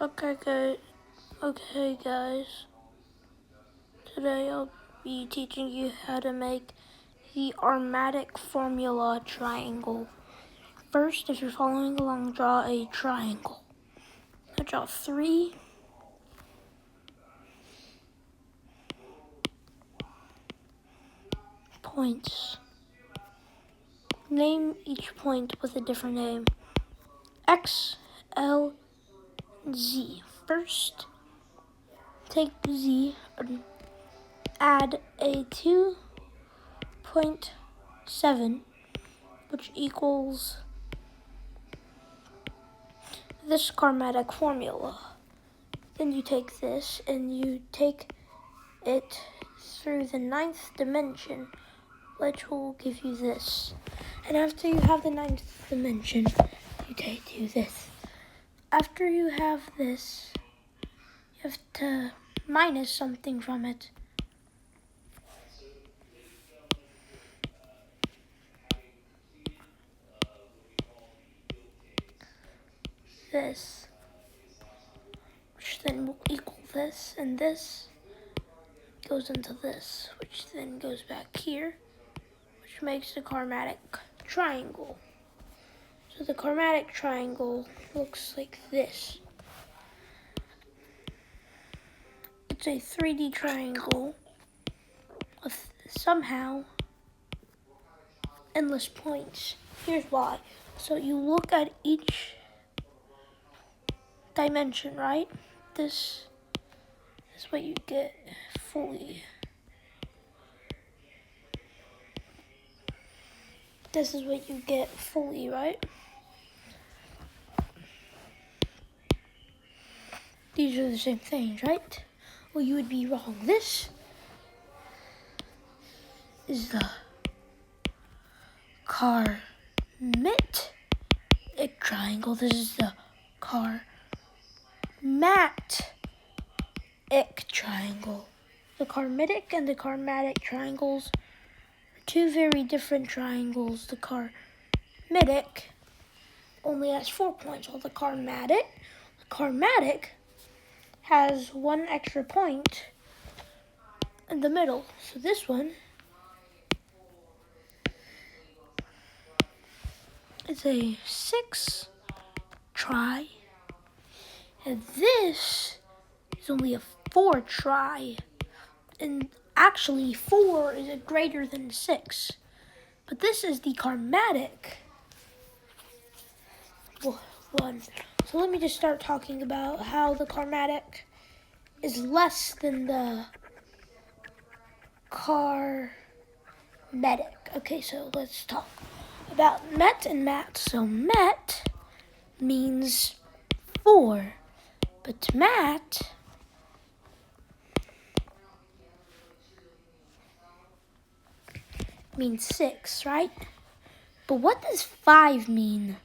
Okay guys, today I'll be teaching you how to make the Karmattik formula triangle. First, if you're following along, draw a triangle. Now draw 3 points. Name each point with a different name. X, L, Z. First, take Z and add a 2.7, which equals this Karmattik formula. Then you take this and you take it through the 9th dimension, which will give you this. And after you have the 9th dimension, you do this. After you have this, you have to minus something from it. This, which then will equal this, and this goes into this, which then goes back here, which makes the Karmattik triangle. So the Karmattik triangle looks like this. It's a 3D triangle with somehow endless points. Here's why. So you look at each dimension, right? This is what you get fully. This is what you get fully, right? These are the same things, right? Well, you would be wrong. This is the Karmattik triangle. This is the Karmattik triangle. The Karmattik and the Karmattik triangles are two very different triangles. The Karmattik only has 4 points, while the Karmattik has 1 extra point in the middle. So this one is a 6 try, and this is only a 4 try. And actually 4 is greater than 6. But this is the Karmattik one. So let me just start talking about how the Karmattik is less than the Karmattik. Okay, so let's talk about met and mat. So met means 4, but mat means 6, right? But what does 5 mean?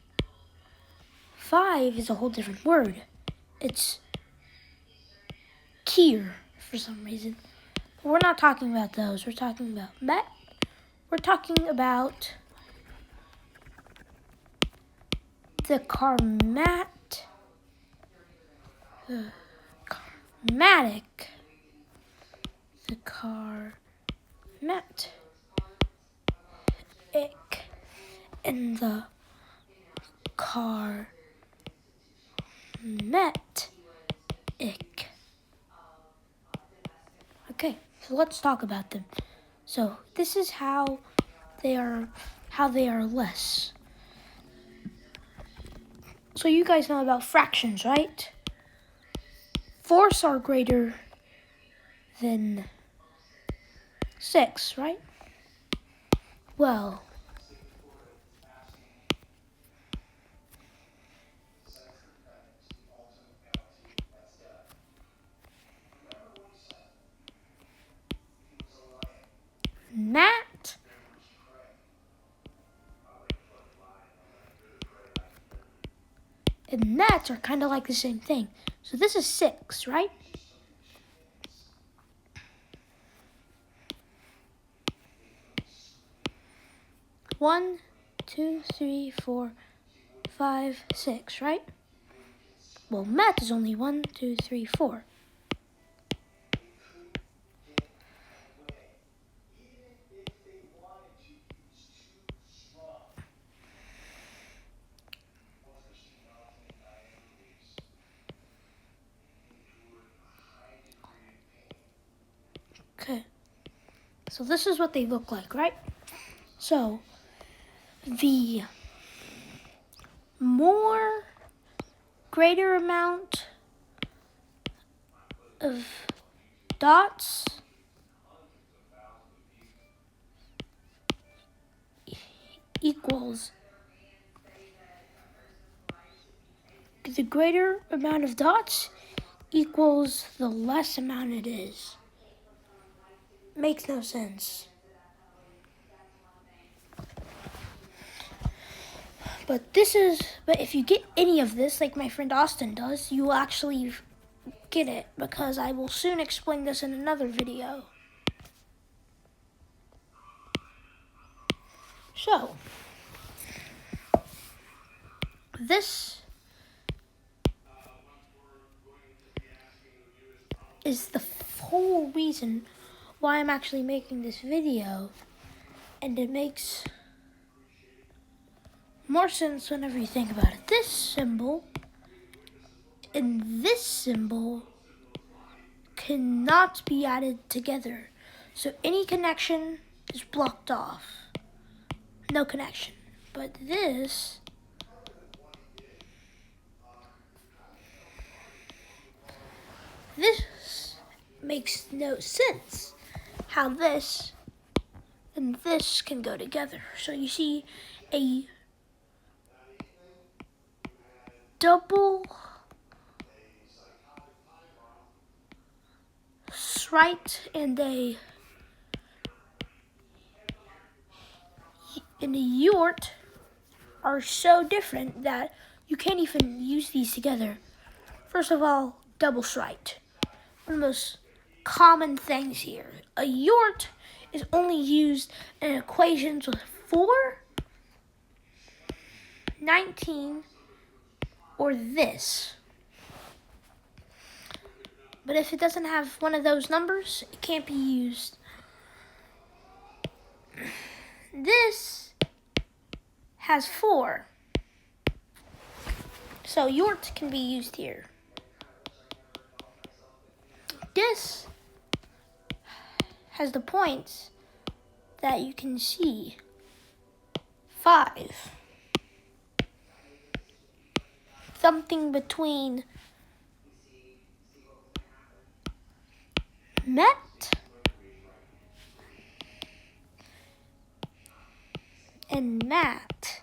5 is a whole different word. It's kier for some reason. But we're not talking about those. We're talking about met. We're talking about the Karmattik. The Karmattik. And the Karmattik. Okay, so let's talk about them. So this is how they are less. So you guys know about fractions, right? 4s are greater than 6, right? Well, mat and mats are kind of like the same thing. So this is 6, right? One, 2, 3, 4, 5, 6, right? Well, math is only 1, 2, 3, 4. Okay. So this is what they look like, right? So the more greater amount of dots equals the greater amount of dots equals the less amount it is. Makes no sense. But if you get any of this, like my friend Austin does, you will actually get it, because I will soon explain this in another video. So, this is the whole reason why I'm actually making this video, and it makes more sense whenever you think about it. This symbol and this symbol cannot be added together, so any connection is blocked off. No connection. But this makes no sense, how this and this can go together. So you see a double right and a yort are so different that you can't even use these together. First of all, double strite. One of the most common things here. A yort is only used in equations with 4, 19, or this. But if it doesn't have one of those numbers, it can't be used. This has 4. So yort can be used here. This has the points that you can see. 5. Something between met and mat.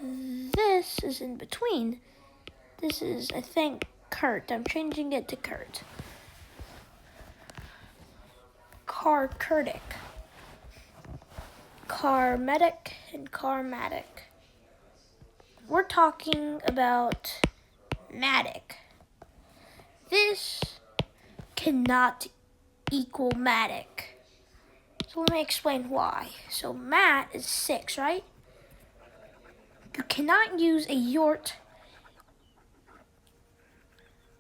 This is in between. This is, I think, Kurt. I'm changing it to Kurt. Karmattik. Karmattik and Karmattik. We're talking about matic. This cannot equal matic. So let me explain why. So mat is 6, right? You cannot use a yort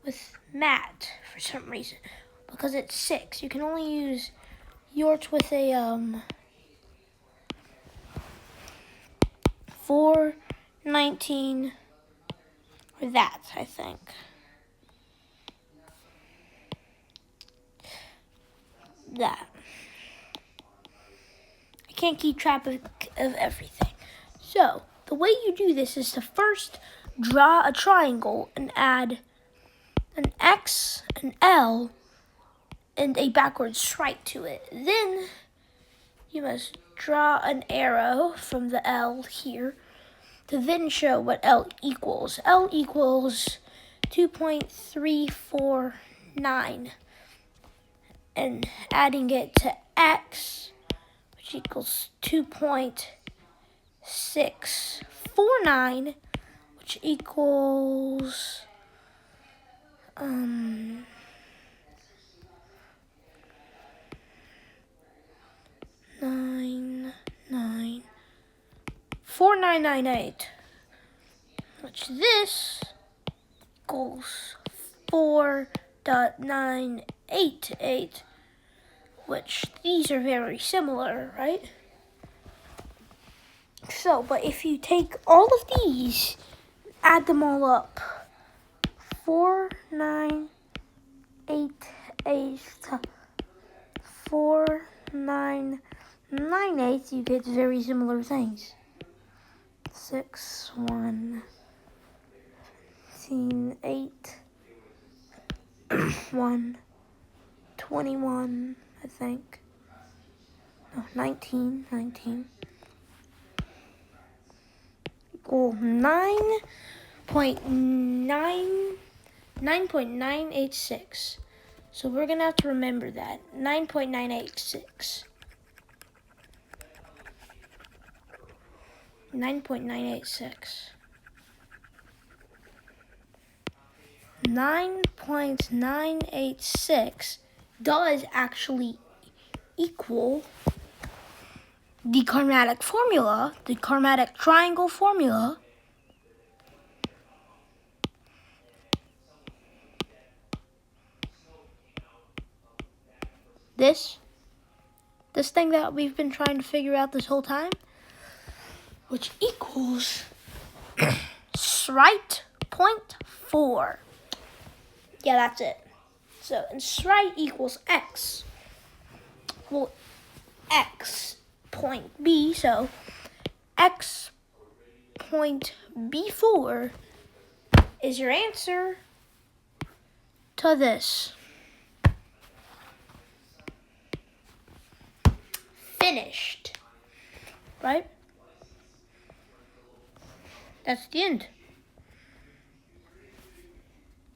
with mat for some reason, because it's 6. You can only use yort with a 4, 19, or that, I think. That. I can't keep track of everything. So, the way you do this is to first draw a triangle and add an X, an L, and a backwards right to it. Then you must draw an arrow from the L here to then show what L equals. L equals 2.349. And adding it to X, which equals 2.649, which equals 4998, which this equals 4.988, which these are very similar, right? So, but if you take all of these, add them all up, 4.988 to 4.998, you get very similar things. 6, 1, 8, 1, 21, I think. No, 19. Equal 9.986. So we're gonna have to remember that. 9.986. 9.986. 9.986 does actually equal the Karmattik formula, the Karmattik triangle formula. This thing that we've been trying to figure out this whole time, which equals right 0.4. Yeah, that's it. So, and right equals x. Well, x point B, so x point B4 is your answer to this. Finished. Right? That's the end.